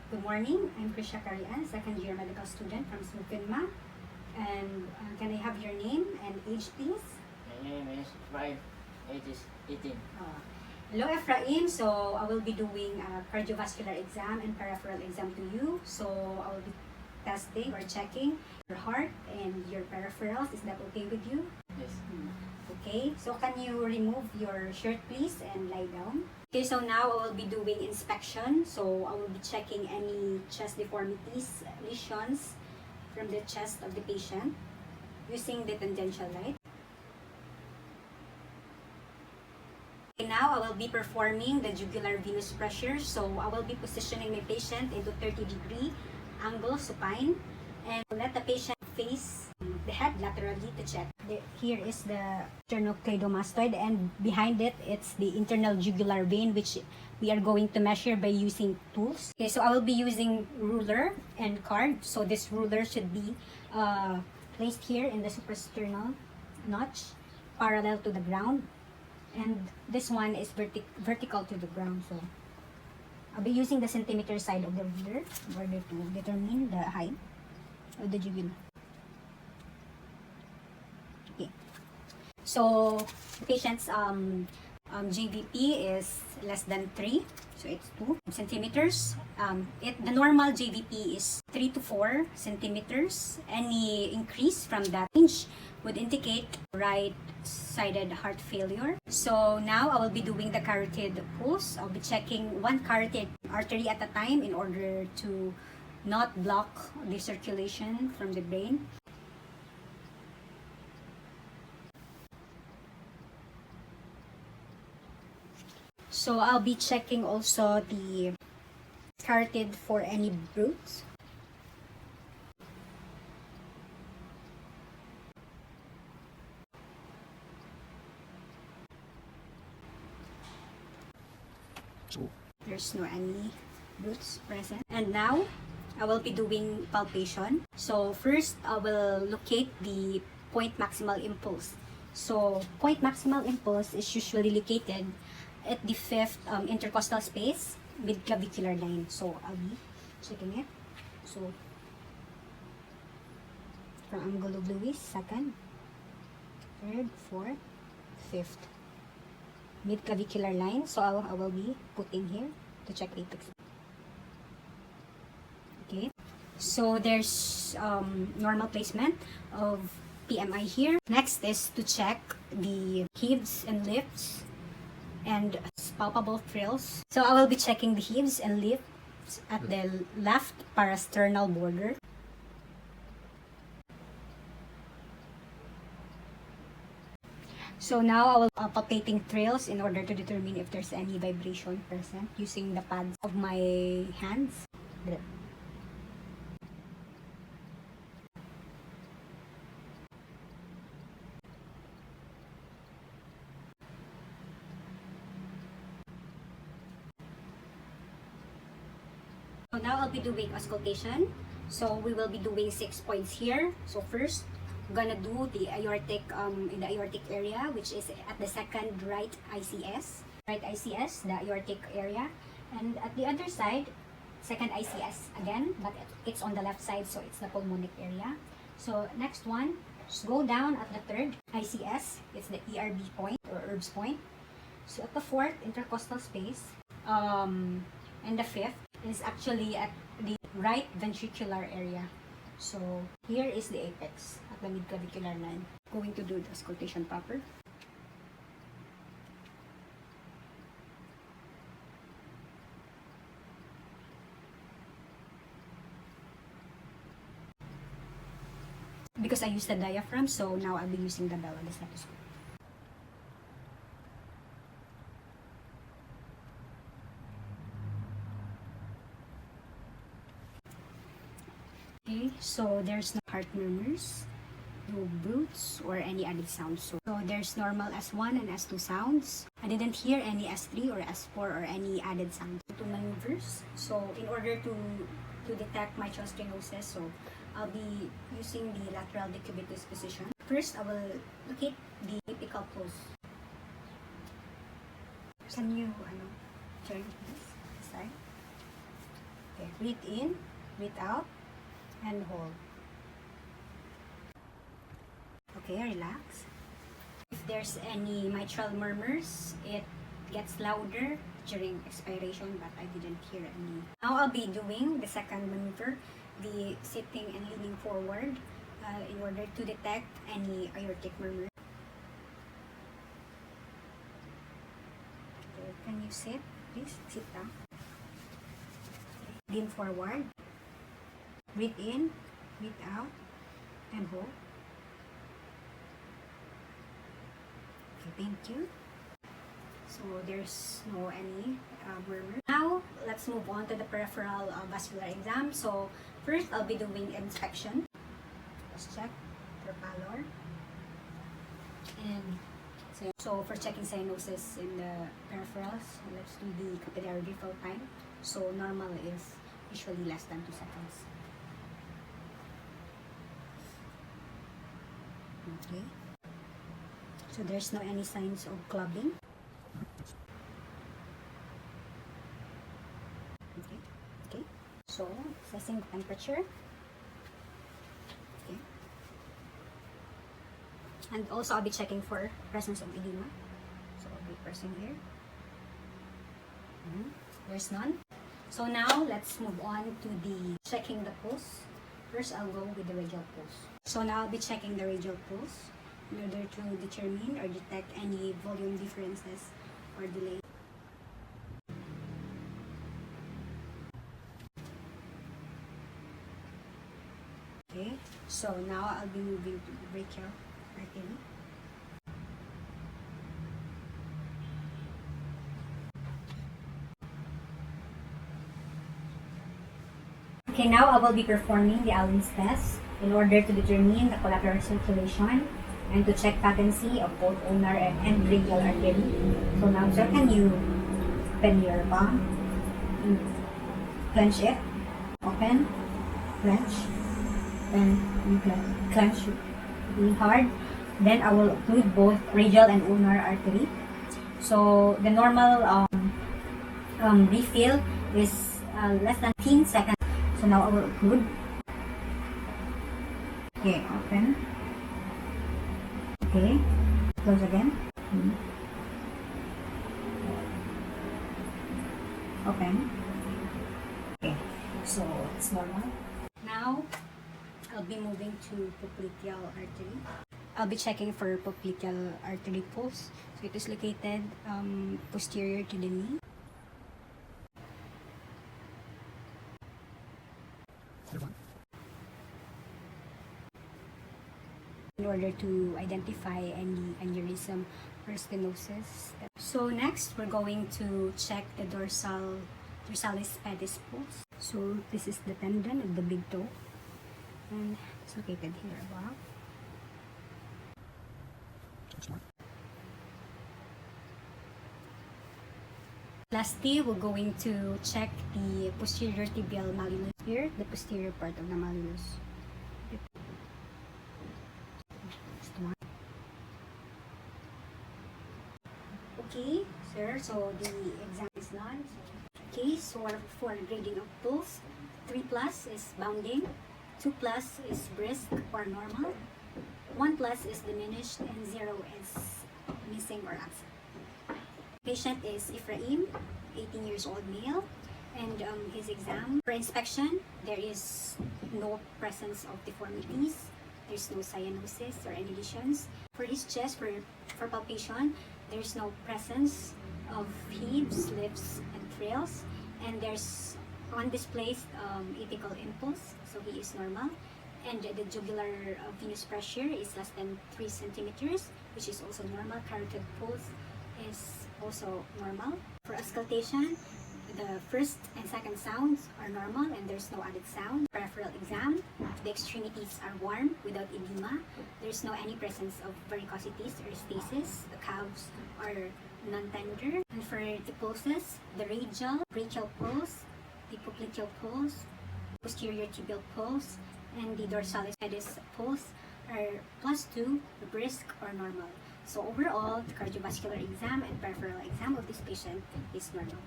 Good morning, I'm Krizia Cari-an, second year medical student from SMUPINMA. And can I have your name and age, please? My name is 5, age is 18. Hello, Ephraim. So I will be doing a cardiovascular exam and peripheral exam to you. So I will be testing or checking your heart and your peripherals. Is that okay with you? Yes. Okay, so can you remove your shirt, please, and lie down? Okay, so now I will be doing inspection. So I will be checking any chest deformities, lesions from the chest of the patient using the tangential light. Okay, now I will be performing the jugular venous pressure. So I will be positioning my patient into 30-degree angle supine and let the patient face the head laterally to check. Here is the sternocleidomastoid, and behind it, it's the internal jugular vein, which we are going to measure by using tools. Okay, so I will be using ruler and card. So this ruler should be placed here in the suprasternal notch, parallel to the ground, and this one is vertical to the ground. So I'll be using the centimeter side of the ruler in order to determine the height of the jugular. Okay. So the patient's JVP is less than 3, so it's 2 centimeters. The normal JVP is 3 to 4 centimeters. Any increase from that range would indicate right-sided heart failure. So now I will be doing the carotid pulse. I'll be checking one carotid artery at a time in order to not block the circulation from the brain. So I'll be checking also the carotid for any bruits. There's no any bruits present. And now I will be doing palpation. So first I will locate the point maximal impulse. So point maximal impulse is usually located at the 5th intercostal space, mid-clavicular line. So I'll be checking it. So from angle of Lewis, 2nd, 3rd, 4th, 5th, mid-clavicular line. So I will be putting here to check apex. Okay, so there's normal placement of PMI here. Next is to check the heaves and lifts and palpable frills. So I will be checking the heaves and lifts at the left parasternal border. So now I will palpating thrills in order to determine if there's any vibration present using the pads of my hands. So now I'll be doing auscultation. So we will be doing 6 points here. So first, I'm gonna do the aortic in the aortic area, which is at the second right ICS. Right ICS, the aortic area. And at the other side, second ICS again, but it's on the left side, so it's the pulmonic area. So next one, just go down at the third ICS. It's the ERB point or ERBS point. So at the 4th intercostal space, and the 5th is actually at the right ventricular area. So here is the apex at the mid-clavicular line. Going to do the auscultation proper. Because I used the diaphragm, so now I'll be using the bell on the stethoscope. Okay, so there's no heart murmurs, no bruits, or any added sounds. So there's normal S1 and S2 sounds. I didn't hear any S3 or S4 or any added sounds. To maneuvers. So in order to detect mitral stenosis, so I'll be using the lateral decubitus position. First, I will locate the apical pulse. Can you turn this side? Okay, breathe in, breathe out, and hold. Okay, relax. If there's any mitral murmurs, it gets louder during expiration, but I didn't hear any. Now I'll be doing the second maneuver, the sitting and leaning forward, in order to detect any aortic murmur. Okay, can you sit? Please sit down. Lean forward. Breathe in, breathe out, and hold. Okay, thank you. So there's no any murmur. Now let's move on to the peripheral vascular exam. So first I'll be doing inspection. Let's check for pallor. And so for checking cyanosis in the peripherals, let's do the capillary refill time. So normal is usually less than 2 seconds. Okay. So there's no any signs of clogging. Okay. So assessing the temperature. Okay. And also I'll be checking for presence of edema. So I'll be pressing here. There's none. So now let's move on to the checking the pulse. First I'll go with the radial pulse. So now I'll be checking the radial pulse in order to determine or detect any volume differences or delay. Okay, so now I'll be moving to the brachial artery. Okay, now I will be performing the Allen's test in order to determine the collateral circulation and to check patency of both ulnar and radial artery. So now, sir, can you open your palm? Clench it. Open. Clench. Then you clench really hard. Then I will occlude both radial and ulnar artery. So the normal refill is less than 15 seconds. So now I will occlude. Okay, open. Okay, close again. Open. Okay, so it's normal. Now, I'll be moving to popliteal artery. I'll be checking for popliteal artery pulse. So it is located posterior to the knee. In order to identify any aneurysm or stenosis. So next, we're going to check the dorsalis pedis pulse. So this is the tendon of the big toe, and it's located here above. Lastly, we're going to check the posterior tibial malleolus here, the posterior part of the malleolus. Okay, sir, so the exam is done. Okay, so for grading of pulse, 3 plus is bounding, 2 plus is brisk or normal, 1 plus is diminished, and 0 is missing or absent. Patient is Ephraim, 18 years old male, and his exam. For inspection, there is no presence of deformities, there's no cyanosis or any lesions. For his chest, for palpation, there's no presence of heaves, lifts, and frills, and there's undisplaced apical impulse, so he is normal. And the jugular venous pressure is less than 3 centimeters, which is also normal. Carotid pulse is also normal. For auscultation, the first and second sounds are normal and there's no added sound. Peripheral exam, the extremities are warm without edema. There's no any presence of varicosities or stasis. The calves are non-tender. And for the pulses, the radial, brachial pulse, the popliteal pulse, posterior tibial pulse, and the dorsalis pedis pulse are +2, brisk or normal. So overall, the cardiovascular exam and peripheral exam of this patient is normal.